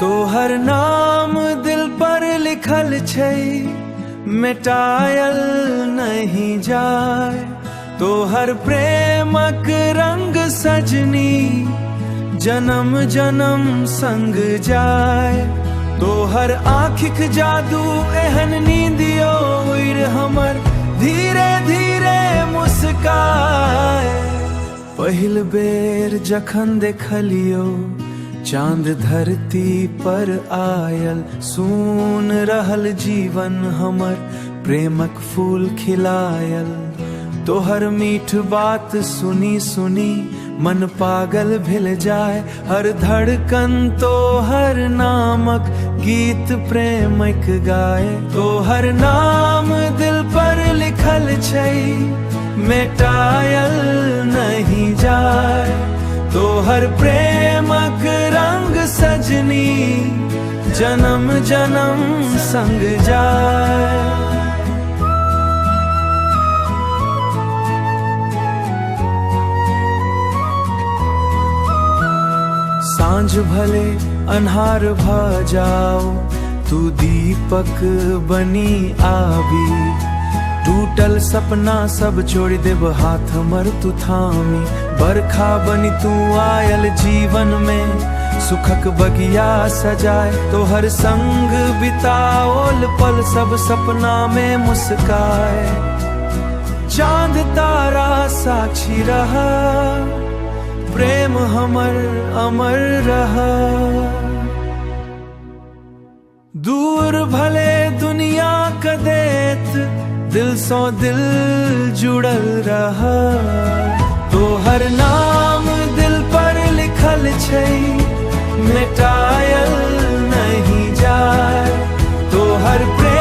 तोहर नाम दिल पर लिखल छै, मिटायल नहीं जाय। तोहर प्रेमक रंग सजनी जन्म जन्म संग जाय। तोहर आँखिक जादू एहन नींदियो उड़ हमर धीरे धीरे मुस्काय। पहिल बेर जखन देखलियो चांद धरती पर आयल, सून रहल जीवन हमर प्रेमक फूल खिलायल। तोहर मीठ बात सुनी सुनी मन पागल भेल जाय। हर धड़कन तोहर नामक गीत प्रेमक गाए। तोहर नाम दिल पर लिखल छै, मिटायल नहीं जाय। तोहर प्रेमक रंग सजनी जन्म जन्म संग जाय। सांझ भले अन्हार भ जाओ, तू दीपक बनी आबी। टूटल सपना सब छोड़ देब हाथ हमर तू थामी। बरखा बनी तू आयल जीवन में, सुखक बगिया सजाए। तोहर संग बिताओल पल सब सपना में मुस्काए। चांद तारा साक्षी रहा, प्रेम हमर अमर रहा। दूर भले दुनिया क देत, दिल सो दिल जुड़ल रहा। तोहर नाम दिल पर लिखल छै, मिटायल नहीं जाय। तोहर प्रेम